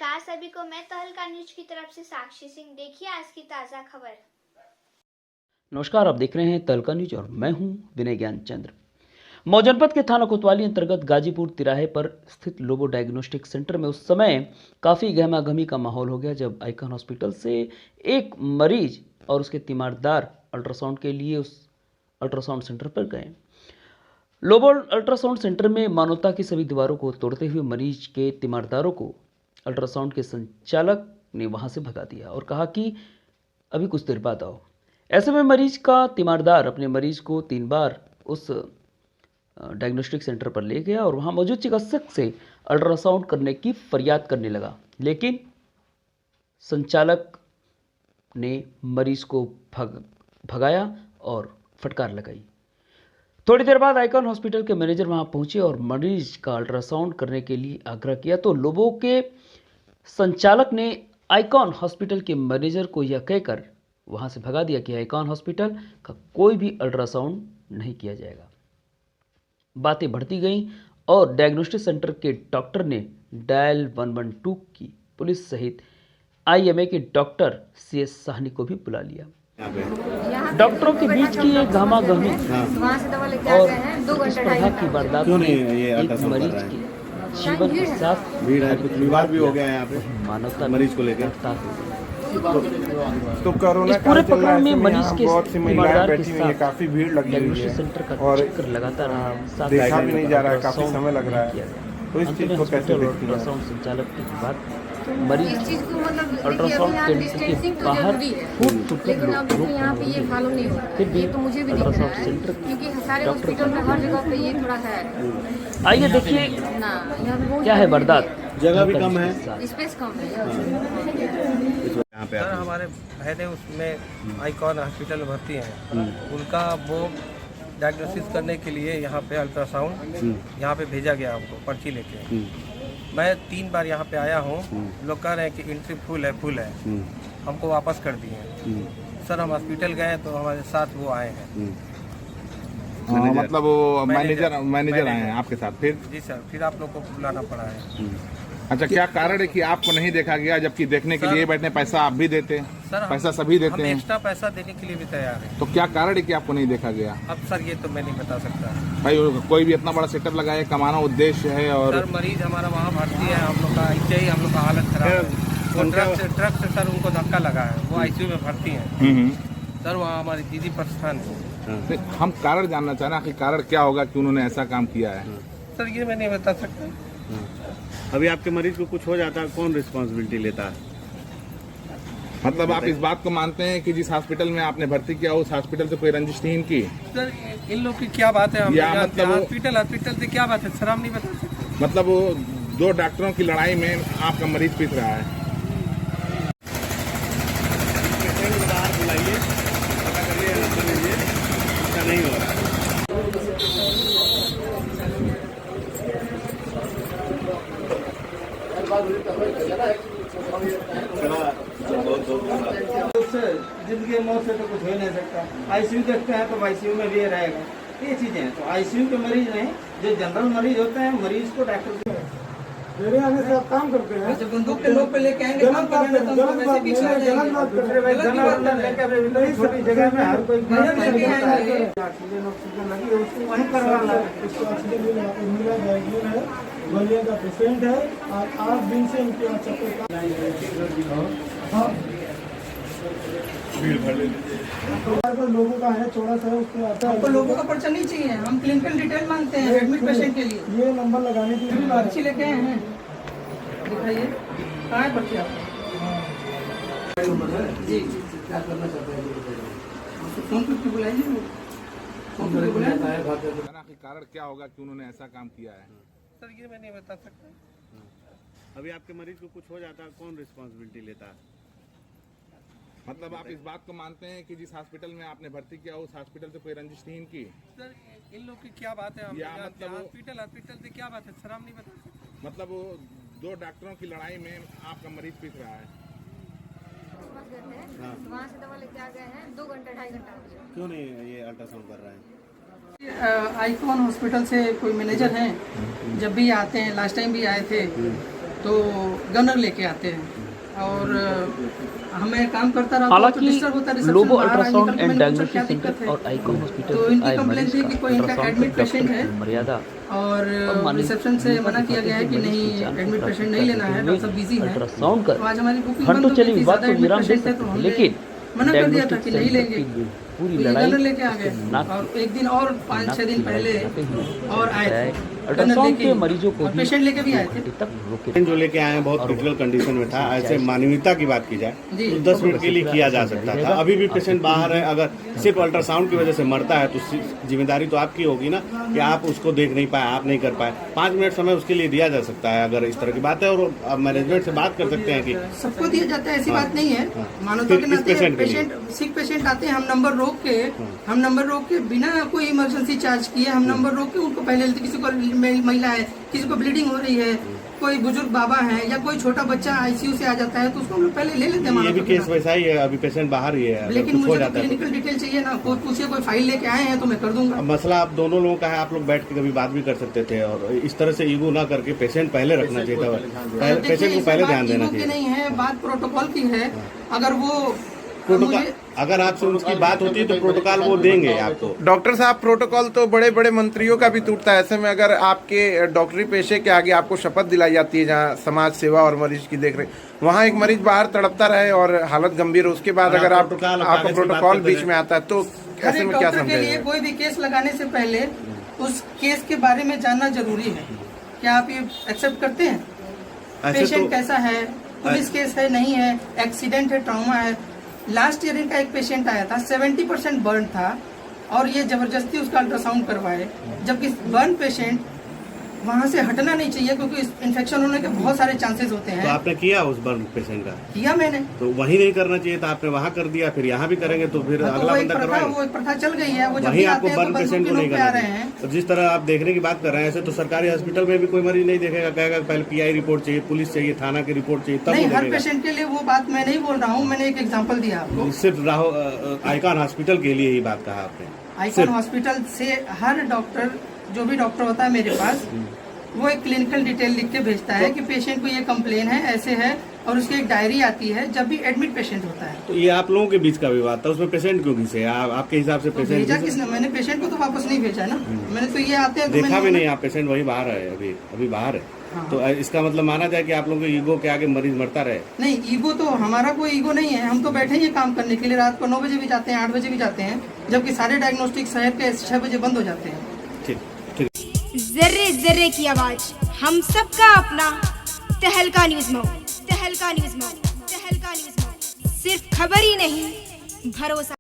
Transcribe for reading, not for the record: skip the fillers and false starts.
नमस्कार सभी को, मैं तहलका न्यूज की तरफ से साक्षी सिंह। देखिए आज की ताज़ा खबर। नमस्कार, आप देख रहे हैं तहलका न्यूज और मैं हूं विनय ज्ञान चंद्र। मऊ जनपद के थाना कोतवाली अंतर्गत गाजीपुर तिराहे पर स्थित लोबो डायग्नोस्टिक सेंटर में उस समय काफ़ी गहमागहमी का माहौल हो गया जब आइकॉन हॉस्पिटल से एक मरीज और उसके तीमारदार अल्ट्रासाउंड के लिए उस अल्ट्रासाउंड सेंटर पर गए। लोबो अल्ट्रासाउंड सेंटर में मानवता की सभी दीवारों को तोड़ते हुए मरीज के तीमारदारों को अल्ट्रासाउंड के संचालक ने वहां से भगा दिया और कहा कि अभी कुछ देर बाद आओ। ऐसे में मरीज का तीमारदार अपने मरीज को 3 बार उस डायग्नोस्टिक सेंटर पर ले गया और वहां मौजूद चिकित्सक से अल्ट्रासाउंड करने की फरियाद करने लगा, लेकिन संचालक ने मरीज को भगाया और फटकार लगाई। थोड़ी देर बाद आइकॉन हॉस्पिटल के मैनेजर वहां पहुंचे और मरीज का अल्ट्रासाउंड करने के लिए आग्रह किया तो लोबो के संचालक ने आइकॉन हॉस्पिटल के मैनेजर को यह कहकर वहां से भगा दिया कि आइकॉन हॉस्पिटल का कोई भी अल्ट्रासाउंड नहीं किया जाएगा। बातें बढ़ती गईं और डायग्नोस्टिक सेंटर के डॉक्टर ने डायल 112 की पुलिस सहित आईएमए के डॉक्टर CS साहनी को भी बुला लिया। डॉक्टरों के बीच की एक गहमागहमी और स्पर्धा की वारदात में एक मरीज के जीवन के साथ भीड़ है, कुछ विवाद भी हो गया है यहाँ पे मानवता मरीज को लेकर। तो कोरोना इस पूरे प्रकरण में मरीज के बहुत सी महिलाएं तीमारदार के बैठी हुई हैं, साथ काफी भीड़ लगी हुई डायग्नोस्टिक है सेंटर का और चक्कर लगातार साथ देखा भी नहीं जा रहा है, काफी अल्ट्रासाउंड समय लग रहा किया है। गया। तो इस अंत चीज में को कैसे हॉस्पिटल और देखती हैं? अल्ट्रासाउंड संचालक के बाद इस मरीज चीज को मतलब अल्ट्रासाउंड यहाँ केंद्र डिस्टेंसिंग के तो बाहर जरूरी है, फूट फूट लेकिन अब देखिए यहाँ पे ये फॉलो नहीं हो रहा फिर है। भी ये तो मुझे भी दिख रहा अल्ट्रासाउंड है, सेंटर क्योंकि सारे डॉक्टर हॉस्पिटल में हर जगह पे ये थोड़ा है आइए देखिए ना, यहाँ पे बहुत क्या है वारदात। जगह भी कम है। स्पेस कम है। यहाँ पे सर हमारे बहनें उसमें आइकॉन हॉस्पिटल में भर्ती हैं, उनका वो डायग्नोसिस करने के लिए यहाँ पे अल्ट्रासाउंड यहाँ पे भेजा गया हमको पर्ची लेके। मैं 3 बार यहाँ पे आया हूँ, लोग कह रहे हैं कि एंट्री फुल है, हमको वापस कर दिए हैं। सर हम हॉस्पिटल गए तो हमारे साथ वो आए हैं। हाँ, मतलब वो मैनेजर मैनेजर आए हैं आपके साथ फिर? जी सर, फिर आप लोग को बुलाना पड़ा है। अच्छा, क्या कारण है कि आपको नहीं देखा गया, जबकि देखने के लिए बैठने पैसा आप भी देते हैं? सर पैसा सभी देते हम हैं, एक्स्ट्रा पैसा देने के लिए भी तैयार हैं। तो क्या कारण है कि आपको नहीं देखा गया? अब सर ये तो मैं नहीं बता सकता। भाई कोई भी इतना बड़ा सेटअप लगाए, कमाना उद्देश्य है और सर मरीज हमारा वहाँ भर्ती है, हम लोग का ऐसे ही हम लोग का हालत खराब है। वो ड्रग से सर उनको धक्का लगा है, वो ICU में भर्ती है। सर वहाँ हमारी दीदी परेशान है। हम कारण जानना चाह रहे हैं कि कारण क्या होगा कि उन्होंने ऐसा काम किया है? सर ये मैं नहीं बता सकता। अभी आपके मरीज को कुछ हो जाता है, कौन रिस्पॉन्सिबिलिटी लेता है? मतलब आप इस बात को मानते हैं कि जिस हॉस्पिटल में आपने भर्ती किया उस हॉस्पिटल से कोई रंजिश नहीं इनकी? सर इन लोग की क्या बात है, हम या लोग मतलब हॉस्पिटल से क्या बात है सर, हम नहीं बता सकते। मतलब वो 2 डॉक्टरों की लड़ाई में आपका मरीज पीस रहा है। बुलाइए, पता करिए, नंबर लीजिए, इसका नहीं हो रहा है। जिंदगी मौत से तो कुछ हो ही नहीं सकता। ICU देखते हैं तो ICU में भी ये रहेगा, ये चीजें हैं। तो ICU के मरीज नहीं, जो जनरल मरीज होते हैं, मरीज को डॉक्टर मेरे आने से आप काम करते हैं। जब बंदूक के लोग पे लेके आएंगे काम करेंगे तो उनको वैसे पीछे हो जाएंगे। छोटी जगह में हर कोई ऑक्सीजन लगी है, उसको वहीं करवाना है। उसको ऑक्सीजन मिला जाएगी है, बलिया का पेशेंट है और 8 दिन से उनके यहाँ चक्कर लोगों का है, थोड़ा सा उसको आता है। हमको लोगों का पर्चा नहीं चाहिए, हम क्लिनिकल डिटेल मांगते हैं एडमिट पेशेंट के लिए। ये नंबर लगाने के लिए पर्ची लेके आए हैं, दिखाइए कहाँ है पर्ची आपका? जी क्या करना चाहते हैं? फोन करके बुलाइए, फोन करके बुलाइए। कारण क्या होगा कि उन्होंने ऐसा काम किया है? सर ये मैं नहीं बता सकता। अभी आपके मरीज को कुछ हो जाता है, कौन रिस्पॉन्सिबिलिटी लेता है? मतलब आप इस बात को मानते हैं कि जिस हॉस्पिटल में आपने भर्ती किया उस हॉस्पिटल से कोई रंजिश नहीं इनकी? सर इन लोग की क्या बात है, हम या लोग मतलब हॉस्पिटल से क्या बात है सर, हम नहीं बता सकते। मतलब वो 2 डॉक्टरों की लड़ाई में आपका मरीज पीस रहा है। वहाँ से दवा लेके आ गए हैं, 2 घंटा 2.5 घंटा हो गया। क्यों नहीं ये अल्ट्रासाउंड कर रहा है? आइकॉन हॉस्पिटल से कोई मैनेजर हैं, जब भी आते हैं, लास्ट टाइम भी आए थे तो गनर लेके आते हैं और हमें काम करता रहा तो हालांकि डिस्टर्ब होता है लोबो रिसेप्शन अल्ट्रासाउंड एंड क्या डायग्नोस्टिक दिक्कत सेंटर है। और आइकॉन हॉस्पिटल तो से इनकी आए कंप्लेंट मरीज थी का कि कोई इनका अल्ट्रासाउंड एडमिट कर पेशेंट है डॉक्टर मर्यादा और माननीय रिसेप्शन से मना किया गया है कि नहीं एडमिट पेशेंट नहीं लेना है, डॉक्टर साहब बिजी हैं। अल्ट्रासाउंड तो कर आज हमारी बुकिंग घंटों बंद हो चली गई थी, विवाद ज़्यादा को विराम दे एडमिट पेशेंट है तो सकते थे, हमने लेकिन मना कर दिया था डायग्नोस्टिक कि नहीं सेंटर लेंगे। की पूरी तो ये लड़ाई गनर लेके आ गए नाक और एक दिन और 5-6 दिन पहले और आए थे अल्ट्रासाउंड के मरीजों को और भी पेशेंट लेके भी आए थे। घंटे तक रोके जो लेके आए हैं बहुत क्रिटिकल कंडीशन में था। ऐसे मानवीयता की बात की जाए जी। तो 10 मिनट के लिए किया जा सकता था। अभी भी पेशेंट बाहर है, अगर सिर्फ अल्ट्रासाउंड की वजह से मरता है तो जिम्मेदारी तो आपकी होगी ना कि आप उसको देख नहीं पाए, आप नहीं कर पाए। 5 मिनट समय उसके लिए दिया जा सकता है अगर इस तरह की बात है, और मैनेजमेंट से बात कर सकते हैं कि सबको दिया जाता है, ऐसी बात नहीं है। मानवता फिर के इस नाते पेशेंट के लिए? पेशेंट सिक पेशेंट आते हैं, हम नंबर रोक के बिना कोई इमरजेंसी चार्ज किए हम नंबर रोक के उनको पहले लेते। किसी को महिला है, किसी को ब्लीडिंग हो रही है, कोई बुजुर्ग बाबा है या कोई छोटा बच्चा आईसीयू से आ जाता है तो उसको हम लोग पहले ले लेते हैं। ये भी मानवता के केस नाते। वैसा ही है, अभी पेशेंट बाहर ही है, अगर लेकिन कुछ हो मुझे तो जाता है क्लिनिकल डिटेल चाहिए ना, कोई पूछिए कोई फाइल लेके आए हैं तो मैं कर दूंगा। अब मसला आप दोनों लोगों का है, आप लोग बैठ के कभी बात भी कर सकते थे और इस तरह से ईगो ना करके पेशेंट पहले रखना चाहिए था, पेशेंट को पहले ध्यान देना की चाहिए। नहीं है, बात प्रोटोकॉल की है। अगर वो प्रोटोकॉल मुझे अगर आपसे उसकी बात होती है तो प्रोटोकॉल वो देंगे आपको। डॉक्टर साहब, प्रोटोकॉल तो बड़े बड़े मंत्रियों का भी टूटता है। ऐसे में अगर आपके डॉक्टरी पेशे के आगे आपको शपथ दिलाई जाती है जहां समाज सेवा और मरीज की देखरेख, वहां एक मरीज बाहर तड़पता रहे और हालत गंभीर हो, उसके बाद अगर आपका प्रोटोकॉल बीच में आता है तो हर ऐसे एक में क्या डॉक्टर के लिए समझेंगे? कोई भी केस लगाने से पहले उस केस के बारे में जानना जरूरी है। क्या आप ये एक्सेप्ट करते हैं? ऐसे पेशेंट तो कैसा है, पुलिस केस है नहीं है, एक्सीडेंट है, ट्रॉमा है। लास्ट ईयर इनका एक पेशेंट आया था, 70% बर्न था और ये जबरदस्ती उसका अल्ट्रासाउंड करवाए, जबकि बर्न पेशेंट वहाँ से हटना नहीं चाहिए क्योंकि इन्फेक्शन होने के बहुत सारे चांसेस होते तो हैं। आपने किया उस बर्न पेशेंट का? किया मैंने। तो वही नहीं करना चाहिए था, आपने वहाँ कर दिया, फिर यहाँ भी करेंगे तो फिर तो अगला वो एक बंदा प्रथा करवाएगा। वो एक प्रथा चल गई है। वो जब वही भी आपको आते हैं तो बर्न बंदूक पेशेंट की को नहीं नोक पे आ करना रहे चाहिए। हैं। तो जिस तरह आप देखने की बात कर रहे हैं, ऐसे तो सरकारी हॉस्पिटल में भी कोई मरीज नहीं देखेगा, कहेगा पहले पीआई रिपोर्ट चाहिए, पुलिस चाहिए, थाना की रिपोर्ट चाहिए, तब नहीं, वो हर देखेगा। पेशेंट के लिए वो बात मैं नहीं बोल रहा हूँ, मैंने एक एग्जांपल दिया आपको। सिर्फ आइकॉन हॉस्पिटल के लिए ही बात कहा आपने? आइकॉन हॉस्पिटल से हर डॉक्टर, जो भी डॉक्टर होता है मेरे पास, वो एक क्लिनिकल डिटेल लिख के भेजता है कि पेशेंट को ये कंप्लेन है, ऐसे है, और उसकी एक डायरी आती है जब भी एडमिट पेशेंट होता है। तो ये आप लोगों के बीच का विवाद था, उसमें पेशेंट क्यों घिसे? आपके हिसाब से तो पेशेंट भेजा किसने? मैंने पेशेंट को तो वापस नहीं भेजा ना, मैंने तो ये आते हैं तो देखा मैंने- भी नहीं, आप पेशेंट वही बाहर है, अभी बाहर है। हाँ। तो इसका मतलब माना जाए कि आप लोगों के ईगो के आगे मरीज मरता रहे? नहीं, ईगो तो हमारा कोई ईगो नहीं है। हम तो बैठे ही काम करने के लिए, रात को 9 बजे भी जाते हैं, 8 बजे भी जाते हैं, जबकि सारे डायग्नोस्टिक शहर के 6 बजे बंद हो जाते हैं। ठीक ठीक। जर्रे जर्रे की आवाज, हम सबका अपना तहलका न्यूज मऊ, तहलका न्यूज मऊ, तहलका न्यूज मऊ। सिर्फ खबर ही नहीं, भरोसा।